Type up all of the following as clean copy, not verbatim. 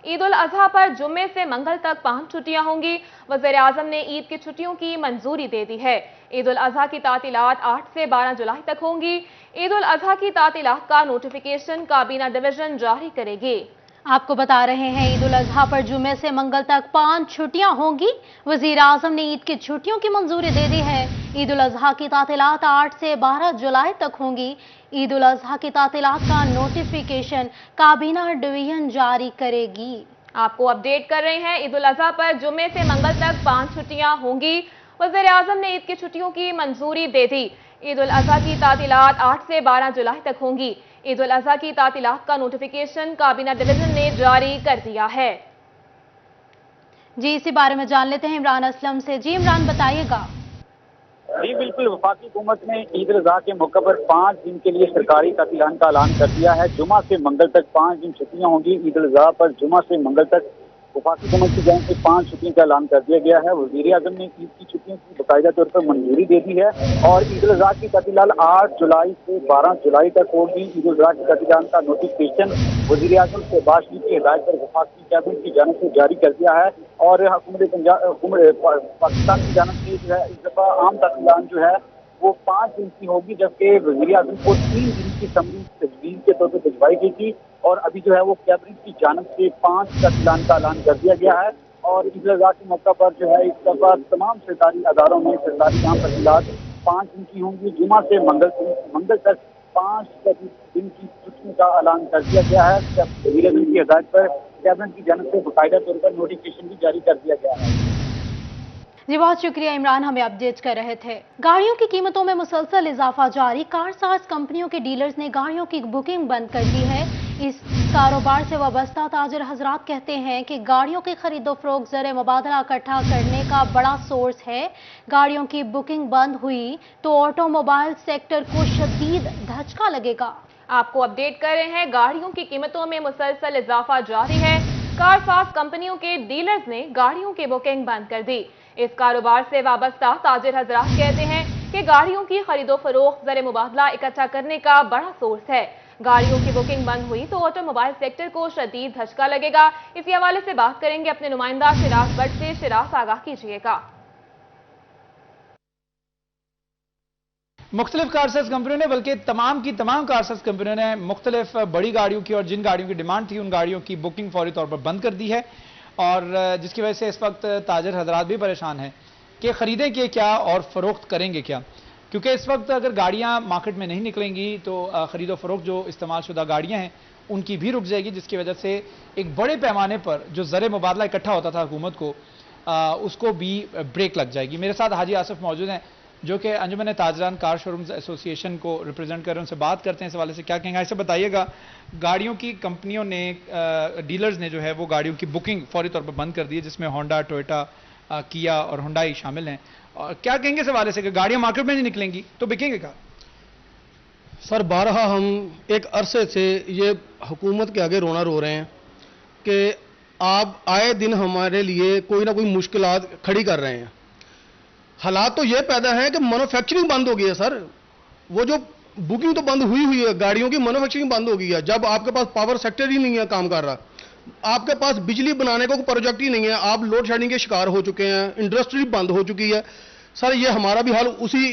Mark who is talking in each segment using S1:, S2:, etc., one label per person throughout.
S1: ईद उल अजहा पर जुम्मे से मंगल तक 5 छुट्टियां होंगी। वज़ीर आज़म ने ईद की छुट्टियों की मंजूरी दे दी है। ईद उल अजहा की तातीलात 8 से 12 जुलाई तक होंगी। ईद उल अजहा की तातीलात का नोटिफिकेशन काबीना डिवीजन जारी करेगी।
S2: आपको बता रहे हैं ईद उल अजहा पर जुम्मे से मंगल तक 5 छुट्टियां होंगी। वज़ीर आज़म ने ईद की छुट्टियों की मंजूरी दे दी है। ईद उल अजहा की तातीलात 8 से 12 जुलाई तक होंगी। ईद उल अजहा की तातीलात का नोटिफिकेशन काबीना डिवीजन जारी करेगी।
S1: आपको अपडेट कर रहे हैं, ईद उल अजहा पर जुम्मे से मंगल तक 5 छुट्टियां होंगी। वज़ीर आज़म ने ईद की छुट्टियों की मंजूरी दे दी। ईद उल अजहा की तातीलात 8 से 12 जुलाई तक होंगी। ईद उल अजहा की तातीलात का नोटिफिकेशन काबीना डिवीजन ने जारी कर दिया है।
S2: जी, इसी बारे में जान लेते हैं इमरान असलम से। जी इमरान, बताइएगा।
S3: जी बिल्कुल, वफाकी हुकूमत ने ईद उल अजहा के मौके पर 5 दिन के लिए सरकारी तातीलात का ऐलान कर दिया है। जुमा से मंगल तक 5 दिन छुट्टियां होंगी। ईद उल अजहा पर जुमा से मंगल तक वफाकी हुकूमत की जानिब से 5 छुट्टियों का ऐलान कर दिया गया है। वज़ीर आज़म ने ईद की छुट्टियों की बाकायदा तौर पर मंजूरी दे दी है और ईद उल अजहा की तातीलात 8 जुलाई से 12 जुलाई तक होगी। ईद उल अजहा की तातीलात का नोटिफिकेशन वज़ीर आज़म शहबाज शरीफ की हिदायत पर वफाकी कैबिनेट की जानिब से जारी कर दिया है और पाकिस्तान की जानिब से जो है इस दफा आम तातीलात जो है वो 5 दिन की होगी, जबकि वज़ीर आज़म को 3 दिन की समरी तजवीज़ के तौर पर भिजवाई गई थी और अभी जो है वो कैबिनेट की जानिब से 5 तातीलात का ऐलान कर दिया गया है। और ईद उल अजहा के मौका पर जो है इस दफा तमाम सरकारी अदारों में सरकारी आम तातीलात 5 दिन की होंगी। जुमा से मंगल तक 5 दिन की छुट्टियों का ऐलान कर दिया गया है। वज़ीर आज़म की हिदायत पर कैबिनेट की जानिब से बाकायदा तौर पर नोटिफिकेशन भी जारी कर दिया गया है।
S2: जी बहुत शुक्रिया इमरान, हमें अपडेट कर रहे थे। गाड़ियों की कीमतों में मुसलसल इजाफा जारी। कारसाज कंपनियों के डीलर्स ने गाड़ियों की बुकिंग बंद कर दी है। इस कारोबार से वाबस्ता ताजिर हजरात कहते हैं कि गाड़ियों की खरीदो फरोख्त ज़र मुबादला इकट्ठा करने का बड़ा सोर्स है। गाड़ियों की बुकिंग बंद हुई तो ऑटोमोबाइल सेक्टर को शदीद धचका लगेगा।
S1: आपको अपडेट कर रहे हैं, गाड़ियों की कीमतों में मुसलसल इजाफा जारी है। कारसाज कंपनियों के डीलर्स ने गाड़ियों की बुकिंग बंद कर दी। इस कारोबार से वाबस्ता ताजिर हजरात कहते हैं कि गाड़ियों की खरीदो फरोख्त ज़र मुबादला इकट्ठा करने का बड़ा सोर्स है। गाड़ियों की बुकिंग बंद हुई तो ऑटोमोबाइल सेक्टर को शदीद धचका लगेगा। इसी हवाले से बात करेंगे अपने नुमाइंदा शिराज भट्ट से। शिराज, आगाह कीजिएगा।
S4: मुख्तलिफ कारसेस कंपनियों ने, बल्कि तमाम की तमाम कारसेस कंपनियों ने मुख्तलिफ बड़ी गाड़ियों की और जिन गाड़ियों की डिमांड थी उन गाड़ियों की बुकिंग फौरी तौर पर बंद कर दी है और जिसकी वजह से इस वक्त ताजिर हजरात भी परेशान हैं कि खरीदें कि क्या और फरोख्त करेंगे क्या, क्योंकि इस वक्त अगर गाड़ियां मार्केट में नहीं निकलेंगी तो खरीदो फरोख्त जो इस्तेमाल शुदा गाड़ियां हैं उनकी भी रुक जाएगी, जिसकी वजह से एक बड़े पैमाने पर जो ज़र मुबादला इकट्ठा होता था हुकूमत को उसको भी ब्रेक लग जाएगी। मेरे साथ हाजी आसिफ मौजूद हैं जो कि अंजुमन ताजरान कार शोरूम्स एसोसिएशन को रिप्रेजेंट कर रहे हैं, उनसे बात करते हैं इस हवाले से क्या कहेंगे। ऐसे बताइएगा, गाड़ियों की कंपनियों ने डीलर्स ने जो है वो गाड़ियों की बुकिंग फौरी तौर पर बंद कर दी है, जिसमें होंडा, टोयोटा, किया और हुंडई शामिल हैं, और क्या कहेंगे इस हवाले से कि गाड़ियां मार्केट में नहीं निकलेंगी तो बिकेंगे क्या?
S5: सर, बारहा हम एक अरसे से ये हुकूमत के आगे रोना रो रहे हैं कि आप आए दिन हमारे लिए कोई ना कोई मुश्किलात खड़ी कर रहे हैं। हालात तो ये पैदा है कि मैन्युफैक्चरिंग बंद हो गई है सर। वो जो बुकिंग तो बंद हुई है, गाड़ियों की मैन्युफैक्चरिंग बंद हो गई है। जब आपके पास पावर सेक्टर ही नहीं है काम कर रहा, आपके पास बिजली बनाने को कोई प्रोजेक्ट ही नहीं है, आप लोड शेडिंग के शिकार हो चुके हैं, इंडस्ट्री बंद हो चुकी है। सर, ये हमारा भी हाल उसी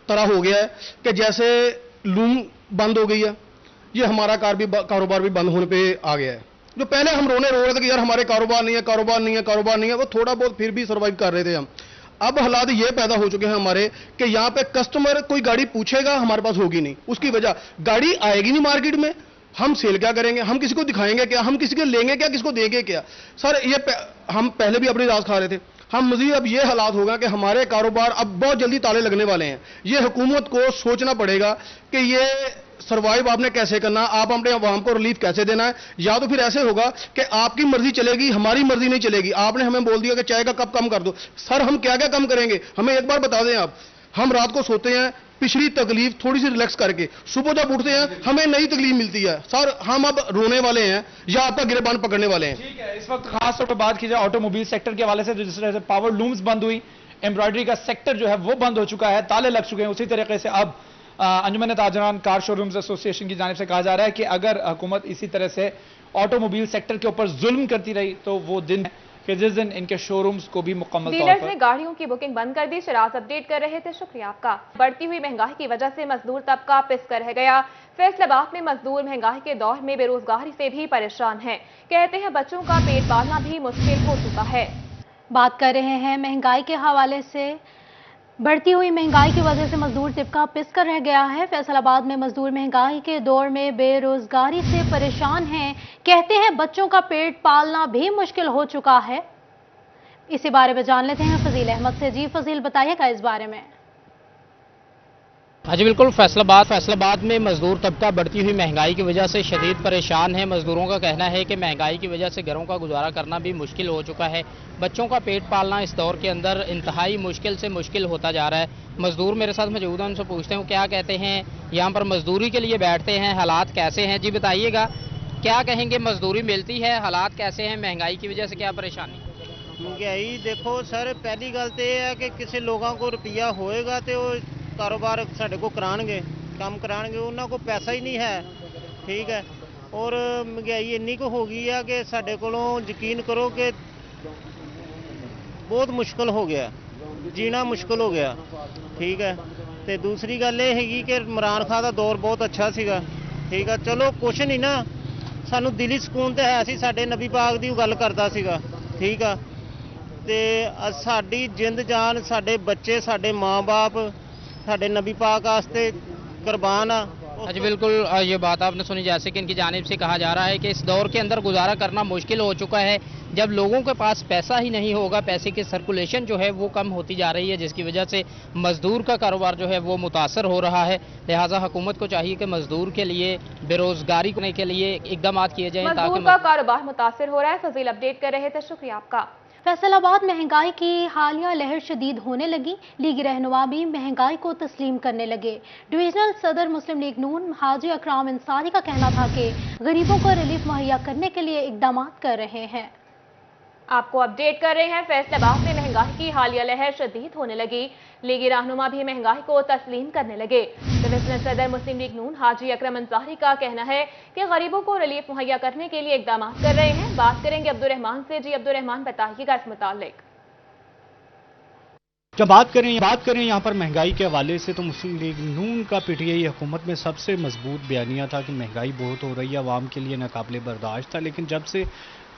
S5: तरह हो गया है कि जैसे लूम बंद हो गई है, ये हमारा कारोबार भी बंद होने पे आ गया है। जो पहले हम रो रहे थे कि यार हमारे कारोबार नहीं है, कारोबार नहीं है, कारोबार नहीं है, वो थोड़ा बहुत फिर भी सर्वाइव कर रहे थे हम। अब हालात ये पैदा हो चुके हैं हमारे कि यहाँ पे कस्टमर कोई गाड़ी पूछेगा हमारे पास होगी नहीं, उसकी वजह गाड़ी आएगी नहीं मार्केट में, हम सेल क्या करेंगे, हम किसी को दिखाएंगे क्या, हम किसी को लेंगे क्या, किसको देंगे क्या। सर, ये हम पहले भी अपनी राज खा रहे थे, हम मजीद अब ये हालात होगा कि हमारे कारोबार अब बहुत जल्दी ताले लगने वाले हैं। ये हुकूमत को सोचना पड़ेगा कि ये सर्वाइव आपने कैसे करना, आप अपने अवाम को रिलीफ कैसे देना है। या तो फिर ऐसे होगा कि आपकी मर्जी चलेगी, हमारी मर्जी नहीं चलेगी। आपने हमें बोल दिया कि चाय का कप कम कर दो, सर हम क्या क्या कम करेंगे, हमें एक बार बता दें आप। हम रात को सोते हैं पिछली तकलीफ थोड़ी सी रिलैक्स करके, सुबह जब उठते हैं हमें नई तकलीफ मिलती है। सर, हम अब रोने वाले हैं या आपका गिरबान पकड़ने वाले हैं।
S4: ठीक है, इस वक्त खास तौर पर बात की जाए ऑटोमोबाइल सेक्टर के हवाले से, जिस तरह से पावर लूम्स बंद हुई, एम्ब्रॉयडरी का सेक्टर जो है वो बंद हो चुका है, ताले लग चुके हैं, उसी तरीके से अब अंजुमन ताजरान कार शोरूम्स एसोसिएशन की जानिब से कहा जा रहा है कि अगर हुकूमत इसी तरह से ऑटोमोबाइल सेक्टर के ऊपर जुल्म करती रही, तो वो दिन है कि जिस दिन इनके शोरूम्स को भी मुकम्मल तौर
S1: डीलर्स
S4: पर
S1: ने गाड़ियों की बुकिंग बंद कर दी। शराज अपडेट कर रहे थे, शुक्रिया आपका। बढ़ती हुई महंगाई की वजह से मजदूर तबका पिस कर रह गया। फैसलाबाद में मजदूर महंगाई के दौर में बेरोजगारी से भी परेशान हैं। कहते हैं बच्चों का पेट पालना भी मुश्किल हो चुका है।
S2: बात कर रहे हैं महंगाई के हवाले से। बढ़ती हुई महंगाई की वजह से मजदूर तबका पिस कर रह गया है। फैसलाबाद में मजदूर महंगाई के दौर में बेरोजगारी से परेशान हैं। कहते हैं बच्चों का पेट पालना भी मुश्किल हो चुका है। इसी बारे में जान लेते हैं फजील अहमद से। जी फजील, बताइएगा इस बारे में।
S6: हाँ जी बिल्कुल, फैसलाबाद में मजदूर तबका बढ़ती हुई महंगाई की वजह से शदीद परेशान है। मजदूरों का कहना है कि महंगाई की वजह से घरों का गुजारा करना भी मुश्किल हो चुका है। बच्चों का पेट पालना इस दौर के अंदर इंतहाई मुश्किल से मुश्किल होता जा रहा है। मजदूर मेरे साथ मौजूद हैं, उनसे पूछते हैं क्या कहते हैं। यहाँ पर मजदूरी के लिए बैठते हैं, हालात कैसे हैं? जी बताइएगा, क्या कहेंगे, मजदूरी मिलती है, हालात कैसे हैं, महंगाई की वजह से क्या परेशानी?
S7: महंगाई देखो सर, पहली गल तो यह है कि किसी लोगों को रुपया होएगा तो कारोबार साढ़े को कराएंगे, काम कराएंगे, उन्होंने को पैसा ही नहीं है। ठीक है, और महंगाई इन्नी को हो गई है कि साढ़े कोलों यकीन करो कि बहुत मुश्किल हो गया, जीना मुश्किल हो गया। ठीक है, तो दूसरी गल ये हैगी कि इमरान खान का दौर बहुत अच्छा सीगा। ठीक है, चलो कुछ नहीं ना, सानू दिली सुकून तो है सी, साडे नबी पाक दी गल करदा सीगा। ठीक है, ते साडी जिंद जान, साडे बच्चे, साडे माँ बाप साडे नबी पाक वास्ते कुर्बान आ।
S6: जी बिल्कुल, ये बात आपने सुनी, जैसे कि इनकी जानिब से कहा जा रहा है कि इस दौर के अंदर गुजारा करना मुश्किल हो चुका है। जब लोगों के पास पैसा ही नहीं होगा, पैसे की सर्कुलेशन जो है वो कम होती जा रही है, जिसकी वजह से मजदूर का कारोबार जो है वो मुतासर हो रहा है। लिहाजा हुकूमत को चाहिए कि मजदूर के लिए, बेरोजगारी करने के लिए इकदाम किए जाएं
S1: मजदूर का कारोबार मुतासर हो रहा है। फजील अपडेट कर रहे थे, शुक्रिया आपका।
S2: फैसलाबाद महंगाई की हालिया लहर शदीद होने लगी। लीगी रहनुमा भी महंगाई को तस्लीम करने लगे। डिविजनल सदर मुस्लिम लीग नून हाजी अकराम अंसारी का कहना था कि गरीबों को रिलीफ मुहैया करने के लिए इकदाम कर रहे हैं।
S1: आपको अपडेट कर रहे हैं, फैसलाबाद में महंगाई की हालिया लहर शदीद होने लगी। लीगी रहनुमा भी महंगाई को तस्लीम करने लगे। डिविजनल सदर मुस्लिम लीग नून हाजी अकरम अंसारी का कहना है कि गरीबों को रिलीफ मुहैया करने के लिए इकदाम कर रहे हैं। बात करेंगे अब्दुर्रहमान से। जी अब्दुर्रहमान, बताइएगा इस मुतालिक।
S8: जब बात करें यहाँ पर महंगाई के हवाले से, तो मुस्लिम लीग नून का पीटीआई हुकूमत में सबसे मजबूत बयानिया था कि महंगाई बहुत हो रही है, आवाम के लिए नाकाबिले बर्दाश्त था। लेकिन जब से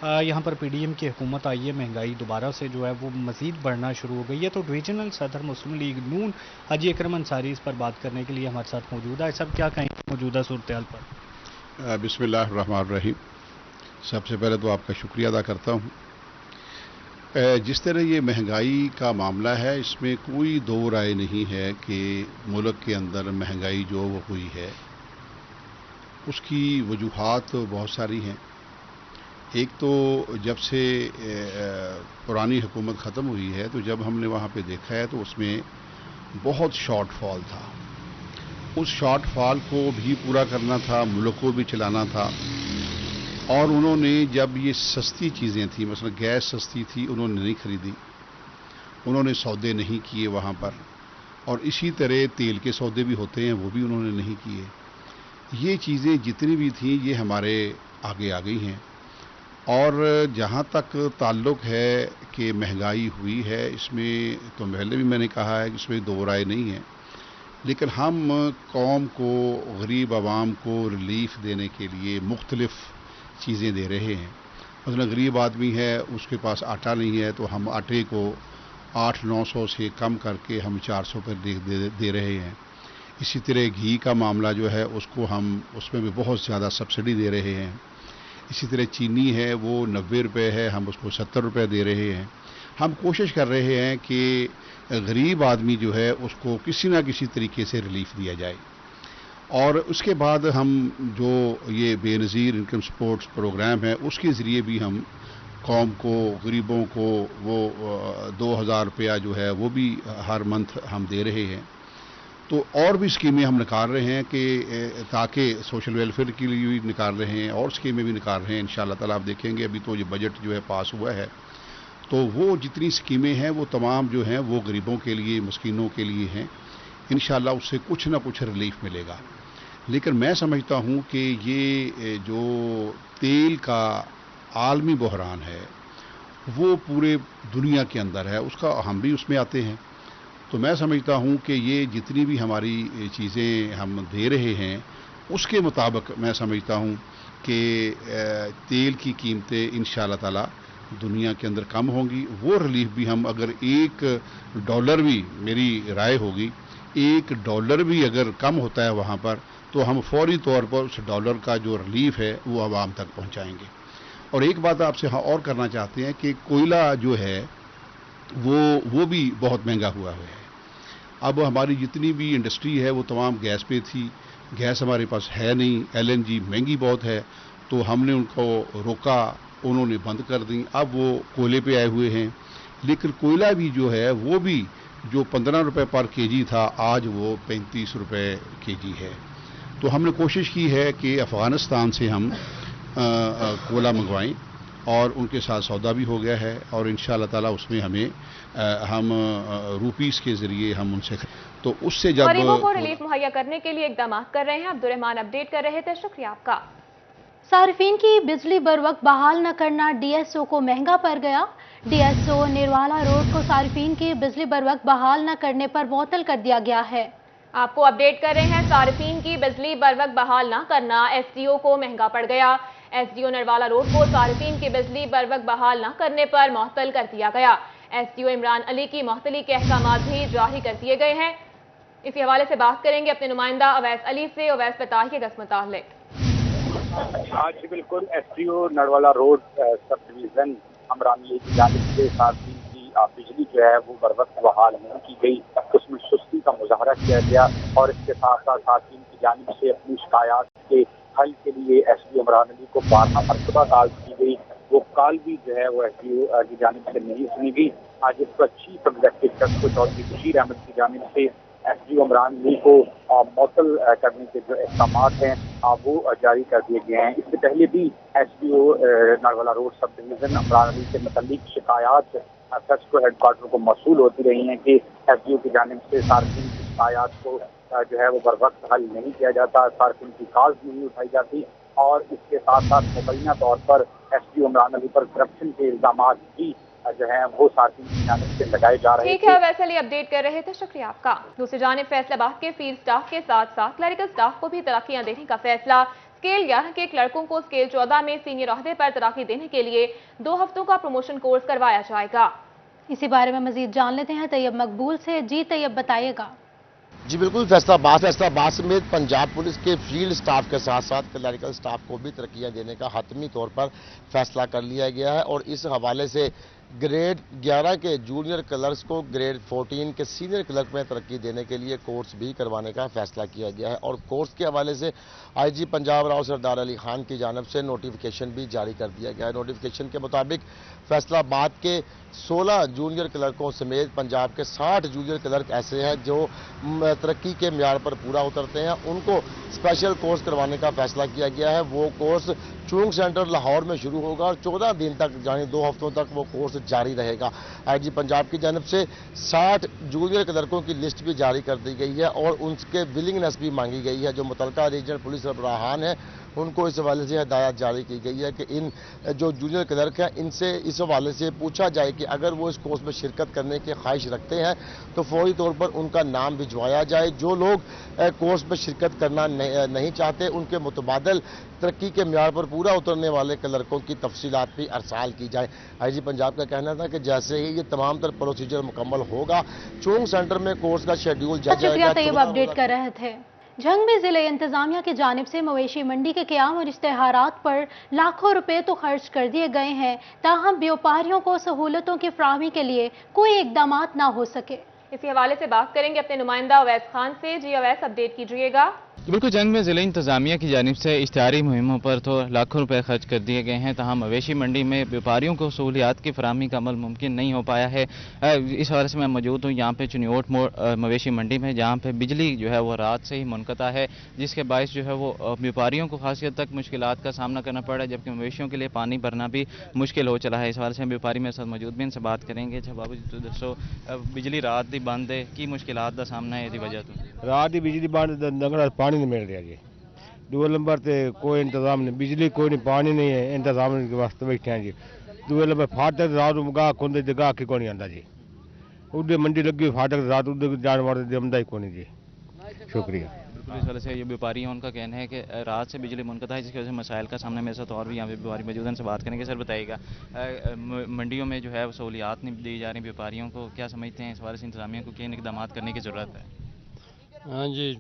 S8: यहाँ पर पीडीएम की हुकूमत आई है, महंगाई दोबारा से जो है वो मज़ीद बढ़ना शुरू हो गई है। तो डिविजनल सदर मुस्लिम लीग नून हाजी अकरम अंसारी इस पर बात करने के लिए हमारे साथ मौजूद है। सब क्या कहेंगे मौजूदा सूरत हाल पर?
S9: बिस्मिल्लाहिर्रहमानिर्रहीम। सबसे पहले तो आपका शुक्रिया अदा करता हूँ। जिस तरह ये महंगाई का मामला है, इसमें कोई दो राय नहीं है कि मुल्क के अंदर महंगाई जो वो हुई है उसकी वजूहात बहुत सारी हैं। एक तो जब से पुरानी हुकूमत ख़त्म हुई है, तो जब हमने वहाँ पे देखा है तो उसमें बहुत शॉर्ट फॉल था। उस शॉर्ट फॉल को भी पूरा करना था, मुल्क को भी चलाना था। और उन्होंने जब ये सस्ती चीज़ें थी, मसलन गैस सस्ती थी, उन्होंने नहीं खरीदी, उन्होंने सौदे नहीं किए वहाँ पर। और इसी तरह तेल के सौदे भी होते हैं, वो भी उन्होंने नहीं किए। ये चीज़ें जितनी भी थीं ये हमारे आगे आ गई हैं। और जहाँ तक ताल्लुक़ है कि महंगाई हुई है, इसमें तो पहले भी मैंने कहा है कि इसमें दो राय नहीं है। लेकिन हम कौम को, गरीब आवाम को रिलीफ देने के लिए मुख्तलिफ़ चीज़ें दे रहे हैं। मतलब गरीब आदमी है, उसके पास आटा नहीं है, तो हम आटे को 800-900 से कम करके हम 400 पर दे रहे हैं। इसी तरह घी का मामला जो है उसको हम उसमें भी बहुत ज़्यादा सब्सिडी दे रहे हैं। इसी तरह चीनी है वो 90 रुपये है, हम उसको 70 रुपये दे रहे हैं। हम कोशिश कर रहे हैं कि गरीब आदमी जो है उसको किसी ना किसी तरीके से रिलीफ दिया जाए। और उसके बाद हम जो ये बेनज़ीर इनकम सपोर्ट्स प्रोग्राम है उसके ज़रिए भी हम कौम को, गरीबों को वो 2000 रुपया जो है वो भी हर मंथ हम दे रहे हैं। तो और भी स्कीमें हम निकाल रहे हैं कि ताकि सोशल वेलफेयर के लिए भी निकाल रहे हैं और स्कीमें भी निकाल रहे हैं। इंशाअल्लाह ताला आप देखेंगे, अभी तो ये बजट जो है पास हुआ है, तो वो जितनी स्कीमें हैं वो तमाम जो हैं वो गरीबों के लिए, मस्कीनों के लिए हैं। इंशाअल्लाह उससे कुछ ना कुछ रिलीफ मिलेगा। لیکن میں سمجھتا ہوں کہ یہ جو تیل کا عالمی بحران ہے وہ پورے دنیا کے اندر ہے، اس کا ہم بھی اس میں آتے ہیں. تو میں سمجھتا ہوں کہ یہ جتنی بھی ہماری چیزیں ہم دے رہے ہیں اس کے مطابق میں سمجھتا ہوں کہ تیل کی قیمتیں انشاءاللہ تعالی دنیا کے اندر کم ہوں گی. وہ ریلیف بھی ہم اگر $1 بھی، میری رائے ہوگی $1 بھی اگر کم ہوتا ہے وہاں پر، تو ہم فوری طور پر اس $1 کا جو ریلیف ہے وہ عوام تک پہنچائیں گے. اور ایک بات آپ سے اور کرنا چاہتے ہیں کہ کوئلہ جو ہے وہ بھی بہت مہنگا ہوا ہے. اب ہماری جتنی بھی انڈسٹری ہے وہ تمام گیس پہ تھی، گیس ہمارے پاس ہے نہیں، LNG مہنگی بہت ہے، تو ہم نے ان کو روکا، انہوں نے بند کر دی. اب وہ کوئلے پہ آئے ہوئے ہیں، لیکن کوئلہ بھی جو ہے وہ بھی جو $15 پر kg تھا آج وہ $35 kg ہے. تو ہم نے کوشش کی ہے کہ افغانستان سے ہم کوئلہ منگوائیں اور ان کے ساتھ سودا بھی ہو گیا ہے، اور انشاءاللہ تعالیٰ اس میں ہم روپیز کے ذریعے ہم ان سے تو اس سے جب
S1: غریبوں کو ریلیف مہیا کرنے کے لیے اقدامات کر رہے ہیں. عبدالرحمان اپڈیٹ کر رہے تھے، شکریہ آپ کا.
S2: صارفین کی بجلی بر وقت بحال نہ کرنا DSO کو مہنگا پڑ گیا. DSO نروالا روڈ کو صارفین کی بجلی بر وقت بحال نہ کرنے پر معطل کر دیا گیا ہے.
S1: آپ کو اپڈیٹ کر رہے ہیں، صارفین کی بجلی بر وقت بحال نہ کرنا SDO کو مہنگا پڑ گیا. SDO نروالا روڈ کو صارفین کی بجلی بر وقت بحال نہ کرنے پر معطل کر دیا گیا. SDO عمران علی کی معطلی کے احکامات بھی جاری کر دیے گئے ہیں. اسی حوالے سے بات کریں گے اپنے نمائندہ اویس علی سے. اویس بتائیے گا اس متعلق.
S3: آج بالکل SDO Narwala road subdivision Imran Ali کی جانب سے صارفین کی بجلی جو ہے وہ بر وقت بحال نہیں کی گئی. اس میں سستی کا مظاہرہ کیا گیا اور اس کے ساتھ ساتھ صارفین کی جانب سے اپنی شکایات کے حل کے لیے SDO عمران علی کو 12 مرتبہ کال کی گئی. وہ کال بھی جو ہے وہ SDO کی جانب سے نہیں سنی گئی. آج اس پر چیف ایگزیکٹو چودھری بشیر احمد کی جانب سے SDO عمران علی کو معطل کرنے کے جو احکامات ہیں وہ جاری کر دیے گئے ہیں. اس سے پہلے بھی SDO Narwala road subdivision Imran Ali سے متعلق شکایات سیسکو ہیڈ کوارٹر کو موصول ہوتی رہی ہیں کہ SDO کی جانب سے صارفین کی شکایات کو جو ہے وہ بر وقت حل نہیں کیا جاتا، صارفین کی کالز نہیں اٹھائی جاتی، اور اس کے ساتھ ساتھ مبینہ طور پر SDO عمران علی پر کرپشن کے الزامات بھی جو ہیں وہ صارفین کی جانب سے لگائے جا رہے ہیں.
S1: ٹھیک ہے، ویسے علی اپڈیٹ کر رہے تھے، شکریہ آپ کا. دوسری جانب فیصل آباد کے فیلڈ سٹاف کے ساتھ ساتھ کلریکل سٹاف کو بھی ترقیاں دینے کا فیصلہ. اسکیل 11 کے کلرکوں کو اسکیل 14 میں سینئر عہدے پر ترقی دینے کے لیے 2 ہفتوں کا پروموشن کورس کروایا جائے گا.
S2: اسی بارے میں مزید جان لیتے ہیں طیب مقبول سے. جی طیب، بتائیے گا.
S10: جی بالکل، فیصلہ آباد سمیت پنجاب پولیس کے فیلڈ سٹاف کے ساتھ ساتھ کلریکل سٹاف کو بھی ترقیاں دینے کا حتمی طور پر فیصلہ کر لیا گیا ہے، اور اس حوالے سے گریڈ 11 کے جونیئر کلرکس کو گریڈ 14 کے سینئر کلرک میں ترقی دینے کے لیے کورس بھی کروانے کا فیصلہ کیا گیا ہے. اور کورس کے حوالے سے IG پنجاب راؤ سردار علی خان کی جانب سے نوٹیفیکیشن بھی جاری کر دیا گیا ہے. نوٹیفیکیشن کے مطابق فیصلہ آباد کے 16 جونیئر کلرکوں سمیت پنجاب کے 60 جونیئر کلرک ایسے ہیں جو ترقی کے معیار پر پورا اترتے ہیں، ان کو اسپیشل کورس کروانے کا فیصلہ کیا گیا ہے. وہ کورس چونگ سینٹر لاہور میں شروع ہوگا اور 14 دن تک یعنی 2 ہفتوں تک وہ کورس جاری رہے گا. IG پنجاب کی جانب سے 60 جونیئر کلرکوں کی لسٹ بھی جاری کر دی گئی ہے اور ان کے ولنگنس بھی مانگی گئی ہے. جو متعلقہ ریجنل پولیس سربراہان ہیں ان کو اس حوالے سے ہدایت جاری کی گئی ہے کہ ان جو جونیئر کلرک ہیں ان سے اس حوالے سے پوچھا جائے کہ اگر وہ اس کورس میں شرکت کرنے کی خواہش رکھتے ہیں تو فوری طور پر ان کا نام بھجوایا جائے. جو لوگ کورس میں شرکت کرنا نہیں چاہتے ان کے متبادل ترقی کے معیار پر پورا اترنے والے کلرکوں کی تفصیلات بھی ارسال کی جائے. IG پنجاب کا کہنا تھا کہ جیسے ہی یہ تمام تر پروسیجر مکمل ہوگا چونگ سینٹر میں کورس کا شیڈیول جاری جائے گا.
S2: طیب اپڈیٹ کر رہے تھے. جھنگ میں ضلع انتظامیہ کی جانب سے مویشی منڈی کے قیام اور اشتہارات پر لاکھوں روپے تو خرچ کر دیے گئے ہیں، تاہم بیوپاریوں کو سہولتوں کی فراہمی کے لیے کوئی اقدامات نہ ہو سکے.
S1: اسی حوالے سے بات کریں گے اپنے نمائندہ اویس خان سے. جی اویس، اپڈیٹ کیجیے گا.
S11: بالکل، جنگ میں ضلع انتظامیہ کی جانب سے اشتہاری مہموں پر تو لاکھوں روپے خرچ کر دیے گئے ہیں، تاہم مویشی منڈی میں بیوپاریوں کو سہولیات کی فراہمی کا عمل ممکن نہیں ہو پایا ہے. اس حوالے سے میں موجود ہوں یہاں پہ چنیوٹ موڑ مویشی منڈی میں، جہاں پہ بجلی جو ہے وہ رات سے ہی منقطع ہے، جس کے باعث جو ہے وہ بیوپاریوں کو خاصی حد تک مشکلات کا سامنا کرنا پڑ رہا ہے، جبکہ مویشیوں کے لیے پانی بھرنا بھی مشکل ہو چلا ہے. اس حوالے سے ہم بیوپاری میرے ساتھ موجود بھی ان سے بات کریں گے. اچھا بابو جی، تو دسو بجلی رات دی بند ہے، کی مشکلات کا سامنا ہے دی وجہ تو؟
S12: رات دی بجلی بند نگڑا پانی نہیں مل رہا جی. दूसरे नंबर से कोई इंतजाम नहीं, बिजली कोई नहीं, पानी नहीं है, इंतजाम के वास्ते बैठे हैं जी। दूसरे नंबर फाटक रात गाह खुंदे जगह की कौन आता जी, उधर मंडी लगी फाटक रात उधर जाने वाले जमदा ही कौन जी। शुक्रिया।
S11: इस वजह से ये व्यापारी हैं, उनका कहना है कि रात से बिजली मुनक़ता है, जिसकी वजह से मसाइल का सामने मेरे साथ और भी यहाँ पे व्यापारी मौजूद हैं, उनसे बात करेंगे। सर बताइएगा, मंडियों में जो है सहूलियात नहीं दी जा रही व्यापारियों को, क्या समझते हैं इस बारे से इंतजामिया को किन इक़दाम करने की ज़रूरत है?
S13: हाँ जी,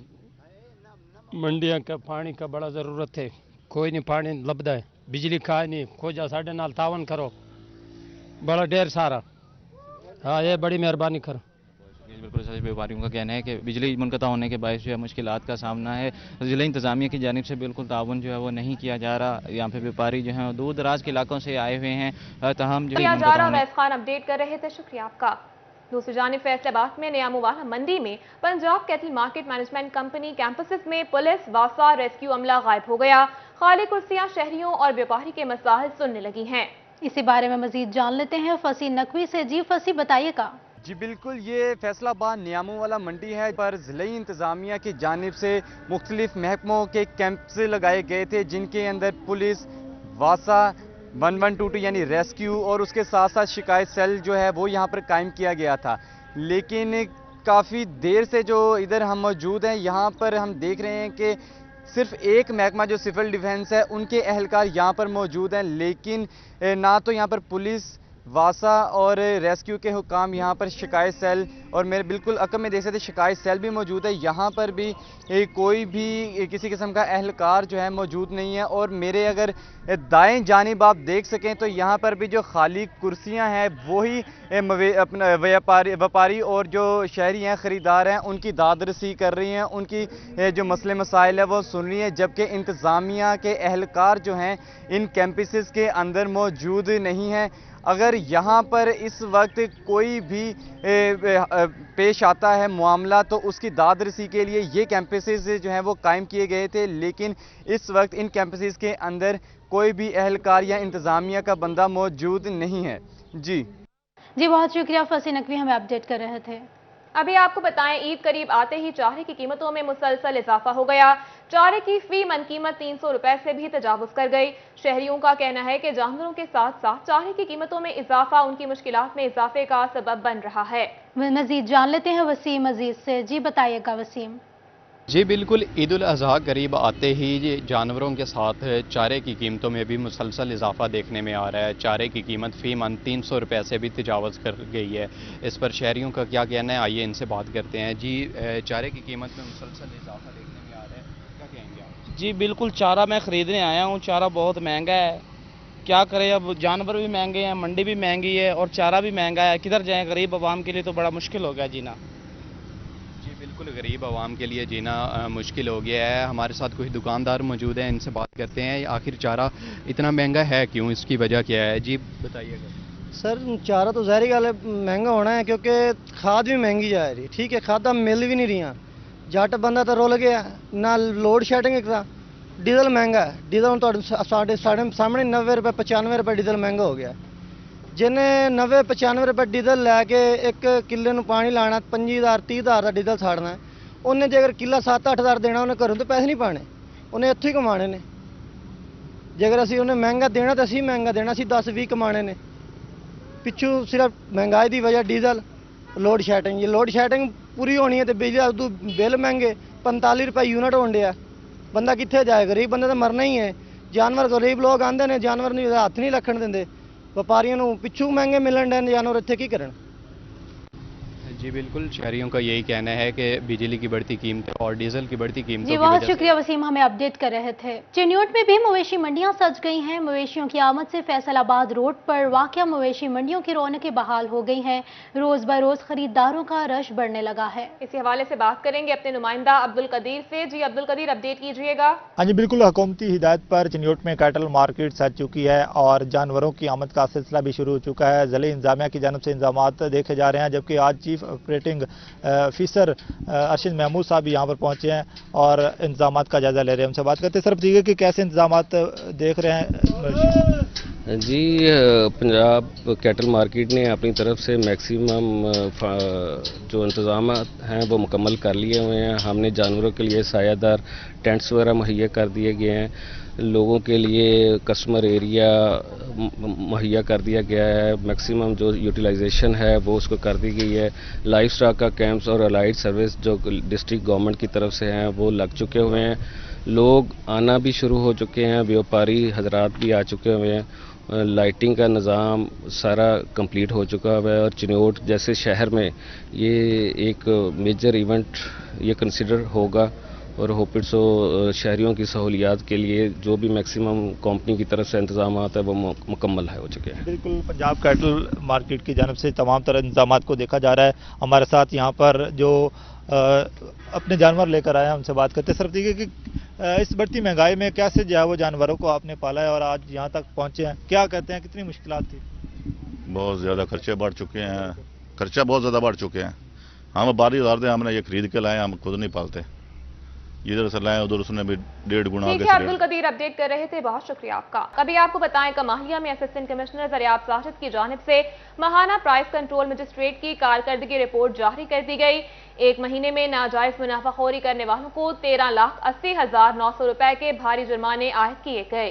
S13: मंडियां का पानी का बड़ा ज़रूरत है, कोई नहीं पानी लभदा है, बिजली का नहीं, खोजा साढ़े नाल तावन करो, बड़ा ढेर सारा। हाँ, ये बड़ी मेहरबानी करो।
S11: बिल्कुल सही, व्यापारियों का कहना है कि बिजली मुनक़ता होने के बायस जो है मुश्किलात का सामना है, ज़िला इंतज़ामिया की जानिब से बिल्कुल ताउन जो है वो नहीं किया जा रहा। यहाँ पे व्यापारी जो हैं दूर दराज के इलाकों से आए हुए हैं, तमाम जो
S1: वैस खान अपडेट कर रहे थे, शुक्रिया आपका। दूसरी जानिब फैसलाबाद में नियामुवाला मंडी में Punjab cattle market management company campuses में पुलिस वासा रेस्क्यू अमला गायब हो गया। खाली कुर्सियां शहरियों और व्यापारी के मसाइल सुनने लगी हैं।
S2: इसी बारे में मजीद जान लेते हैं फसी नकवी से। जी फसी, बताइएगा।
S14: जी बिल्कुल, ये फैसलाबाद नियामुवाला मंडी है पर ज़िले इंतज़ामिया की जानिब से मुख्तलिफ महकमों के कैंप्स लगाए गए थे, जिनके अंदर पुलिस, वासा, 1122 यानी रेस्क्यू और उसके साथ साथ शिकायत सेल जो है वो यहाँ पर कायम किया गया था। लेकिन काफ़ी देर से जो इधर हम मौजूद हैं, यहाँ पर हम देख रहे हैं कि सिर्फ एक महकमा जो सिविल डिफेंस है उनके अहलकार यहाँ पर मौजूद हैं, लेकिन ना तो यहाँ पर पुलिस, वासा और रेस्क्यू के हुकाम यहाँ पर शिकायत सेल और मेरे बिल्कुल अकब में देख सकते शिकायत सेल भी मौजूद है। यहाँ पर भी कोई भी किसी किस्म का अहलकार जो है मौजूद नहीं है। और मेरे अगर दाएं जानिब आप देख सकें तो यहाँ पर भी जो खाली कुर्सियाँ हैं वही अपना व्यापारी और जो शहरी हैं, ख़रीदार हैं, उनकी दादरसी कर रही हैं, उनकी जो मसले मसाइल है वो सुन रही हैं, जबकि इंतज़ामिया के अहलकार जो हैं इन कैंपसेस के अंदर मौजूद नहीं हैं। अगर यहाँ पर इस वक्त कोई भी पेश आता है मामला तो उसकी दादरसी के लिए ये कैंपसेस जो हैं वो कायम किए गए थे, लेकिन इस वक्त इन कैंपसेस के अंदर कोई भी अहलकार या इंतज़ामिया का बंदा मौजूद नहीं है। जी
S2: बहुत शुक्रिया फसी नकवी, हमें अपडेट कर रहे थे।
S1: अभी आपको बताएं, ईद करीब आते ही चारे की कीमतों में मुसलसल इजाफा हो गया। चारे की फी मन कीमत 300 रुपए से भी तजावुज कर गई। शहरियों का कहना है कि जानवरों के साथ साथ चारे की कीमतों में इजाफा उनकी मुश्किलात में इजाफे का सबब बन रहा है।
S2: मजीद जान लेते हैं वसीम अजीज से। जी बताइएगा वसीम।
S15: जी बिल्कुल, ईद उल अज़हा करीब आते ही जानवरों के साथ चारे की कीमतों में भी मुसलसल इजाफा देखने में आ रहा है। चारे की कीमत फ़ी मन 300 रुपये से भी तजावज़ कर गई है। इस पर शहरियों का क्या कहना है, आइए इनसे बात करते हैं। जी चारे की कीमत में मुसलसल इजाफा देखने में आ रहा है, क्या कहेंगे आप?
S6: जी बिल्कुल, चारा मैं ख़रीदने आया हूँ, चारा बहुत महंगा है, क्या करें, अब जानवर भी महंगे हैं, मंडी भी महंगी है और चारा भी महंगा है, किधर जाएँ? गरीब आवाम के लिए तो बड़ा मुश्किल हो गया जीना।
S15: बिल्कुल, गरीब आवाम के लिए जीना मुश्किल हो गया है। हमारे साथ कुछ दुकानदार मौजूद हैं, इनसे बात करते हैं। आखिर चारा इतना महंगा है क्यों, इसकी वजह क्या है? जी बताइएगा।
S16: सर चारा तो ज़ाहिर गल है महंगा होना है, क्योंकि खाद भी महंगी जा रही है। ठीक है, खादा मिल भी नहीं रही, जट बंदा तो रुल गया ना। लोड शेडिंग एक डीजल महंगा है, डीजल तो साढ़े सामने 90 रुपये 95 रुपये डीजल महंगा हो गया। जिन्हें 90-95 रुपये डीजल लैके एक किले में पानी लाना 25,000 30,000 का डीजल साड़ना है, उन्हें जेकर किला 7-8 हज़ार देना, उन्हें घरों तो पैसे नहीं पाने, उन्हें इत्थों ही कमाने ने। जेकर असी उन्हें महंगा देना तो असी महंगा देना, असी 10-20 कमाने ने। पिछू सिर्फ महंगाई की वजह डीजल, लोड शेडिंग, ये लोड शेडिंग पूरी होनी है तो बिजली बिल महंगे 45 रुपये यूनिट होने दिया। बंदा कितने जाए, गरीब बंदा तो मरना ही है। जानवर गरीब लोग आते हैं, जानवर नहीं हथ नहीं रखन देंगे। व्यापारियों को पिछू महंगे मिलन डे जानवर, इतने की करन।
S15: जी बिल्कुल, शहरियों का यही कहना है कि बिजली की बढ़ती कीमतें और डीजल की बढ़ती कीमतों
S2: जी बहुत शुक्रिया वसीम, हमें अपडेट कर रहे थे। चिन्यूट में भी मवेशी मंडियां सज गई हैं। मवेशियों की आमद से फैसलाबाद रोड पर वाक़या मवेशी मंडियों की रौनकें बहाल हो गई हैं। रोज बरोज खरीदारों का रश बढ़ने लगा है।
S1: इसी हवाले से बात करेंगे अपने नुमाइंदा अब्दुल कदीर से। जी अब्दुल कदीर, अपडेट कीजिएगा।
S17: हाँ जी बिल्कुल, हुकूमती हिदायत पर चिन्यूट में कैटल मार्केट सज चुकी है और जानवरों की आमद का सिलसिला भी शुरू हो चुका है। ज़िले इंतजामिया की जानब से इंतजामात देखे जा रहे हैं, जबकि आज chief operating officer Arshad Mahmood साहब यहाँ पर पहुंचे हैं और इंतजामात का जायजा ले रहे हैं। उनसे बात करते हैं। सर बताइए कि कैसे इंतजामात देख रहे हैं?
S18: جی पंजाब कैटल मार्केट ने अपनी तरफ से मैक्सिमम जो इंतज़ामात हैं वो मुकम्मल कर लिए हुए हैं। हमने जानवरों के लिए सायादार टेंट्स वगैरह मुहैया कर दिए गए हैं, लोगों के लिए कस्टमर एरिया मुहैया कर दिया गया है, मैक्सिमम जो यूटिलाइजेशन है वो उसको कर दी गई है। लाइफ स्टॉक का कैंप्स और अलाइड सर्विस जो डिस्ट्रिक्ट गवर्नमेंट की तरफ से हैं वो लग चुके हुए हैं, लोग आना भी शुरू हो चुके हैं, व्यापारी हजरात भी आ चुके हुए हैं, लाइटिंग का निज़ाम सारा कंप्लीट हो चुका है। और चिन्योट जैसे शहर में ये एक मेजर इवेंट ये कंसिडर होगा और होपिट सो शहरियों की सहूलियात के लिए जो भी मैक्सिमम कंपनी की तरफ से इंतजाम है वो मुकम्मल हो चुके हैं।
S17: बिल्कुल, पंजाब कैटल मार्केट की जानब से तमाम तरह इंतजाम को देखा जा रहा है। हमारे साथ यहाँ पर जो अपने जानवर लेकर आए हैं उनसे बात करते हैं। सर देखिए कि इस बढ़ती महंगाई में कैसे जो है वो जानवरों को आपने पाला है और आज यहाँ तक पहुँचे हैं, क्या कहते हैं, कितनी मुश्किलात थी?
S19: बहुत ज़्यादा खर्चे बढ़ चुके हैं, खर्चा बहुत ज़्यादा बढ़ चुके हैं। हम 12,000 दे हमने ये खरीद के लाए, हम खुद नहीं पालते, इधर से लाए उधर उसने भी 1.5 गुना आगे।
S1: अब्दुल कदीर अपडेट कर रहे थे, बहुत शुक्रिया आपका। अभी आपको बताएं कमालिया में असिस्टेंट कमिश्नर ज़रियाब साजिद की जानिब से माहाना प्राइस कंट्रोल मजिस्ट्रेट की कारकर्दगी रिपोर्ट जारी कर दी गई। एक महीने में नाजायज मुनाफाखोरी करने वालों को 13,80,900 रुपए के भारी जुर्माने आयद किए गए।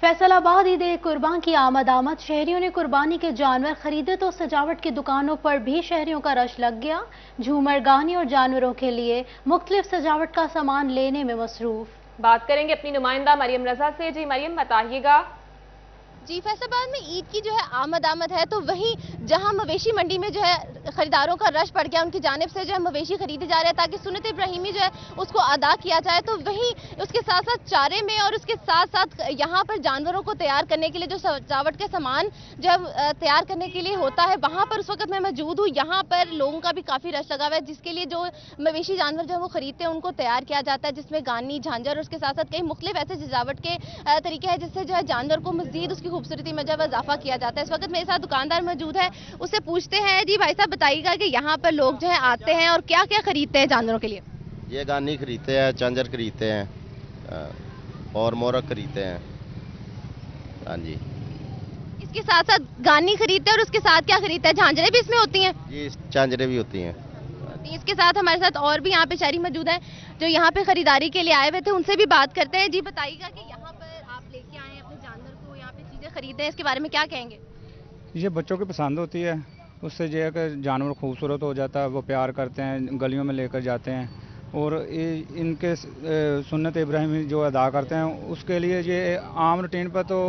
S2: फैसलाबाद ईद कुर्बान की आमद शहरियों ने कुर्बानी के जानवर खरीदे तो सजावट की दुकानों पर भी शहरियों का रश लग गया। झूमर, गानी और जानवरों के लिए मुख्तलिफ सजावट का सामान लेने में मसरूफ।
S1: बात करेंगे अपनी नुमाइंदा मरियम रजा से। जी मरियम, बताइएगा।
S20: जी, फैसलाबाद में ईद की जो है आमद है, तो वहीं जहां मवेशी मंडी में जो है खरीदारों का रश पड़ गया, उनकी जानिब से जो है मवेशी खरीदे जा रहे हैं ताकि सुन्नत इब्राहिमी जो है उसको अदा किया जाए, तो वहीं उसके साथ साथ चारे में और उसके साथ साथ यहाँ पर जानवरों को तैयार करने के लिए जो सजावट के सामान जो है तैयार करने के लिए होता है, वहाँ पर उस वक्त मैं मौजूद हूँ। यहाँ पर लोगों का भी काफ़ी रश लगा हुआ है, जिसके लिए जो मवेशी जानवर जो है वो खरीदते हैं उनको तैयार किया जाता है, जिसमें गानी, झांझर और उसके साथ साथ कई मुख्तलिफ ऐसे सजावट के तरीके हैं जिससे जो है जानवर को मज़ीद उसकी खूबसूरती में जब इजाफा किया जाता है। इस वक्त मेरे साथ दुकानदार मौजूद है, उससे पूछते हैं। जी भाई साहब, बताइएगा कि यहाँ पर लोग जो है आते हैं और क्या क्या खरीदते हैं जानवरों के लिए?
S10: ये गानी खरीदते हैं, चांजर खरीदते हैं और मोरक खरीदते हैं। हाँ जी।
S20: इसके साथ साथ गानी खरीदते हैं और उसके साथ क्या खरीदते हैं? झांझरें भी इसमें होती हैं?
S10: जी, चांजरें भी होती हैं।
S20: इसके साथ हमारे साथ और भी यहाँ पे शहरी मौजूद हैं जो यहाँ पे खरीदारी के लिए आए हुए थे, उनसे भी बात करते हैं। जी बताइएगा कि यहाँ पर आप लेके आए हैं अपने जानवर को, यहाँ पे चीजें खरीदे हैं, इसके बारे में क्या कहेंगे?
S21: ये बच्चों की पसंद होती है, उससे जो है कि जानवर खूबसूरत हो जाता है, वो प्यार करते हैं, गलियों में लेकर जाते हैं और इनके सुन्नत इब्राहिमी जो अदा करते हैं उसके लिए ये आम रूटीन पर तो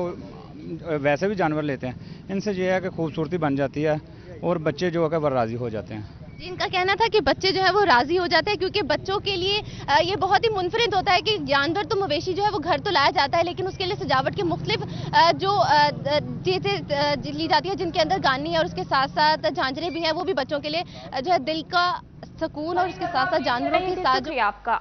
S21: वैसे भी जानवर लेते हैं, इनसे ये है कि खूबसूरती बन जाती है और बच्चे जो है कि वो राज़ी हो जाते हैं।
S20: इनका कहना था कि बच्चे जो है वो राजी हो जाते हैं क्योंकि बच्चों के लिए ये बहुत ही मुनफरिद होता है कि जानवर तो मवेशी जो है वो घर तो लाया जाता है, लेकिन उसके लिए सजावट की मुख्तलिफ जो चीज़ें ली जाती है जिनके अंदर गानी है और उसके साथ साथ झांझरें भी हैं, वो भी बच्चों के लिए जो है दिल का सुकून और उसके साथ साथ जानवरों के साथ जो आपका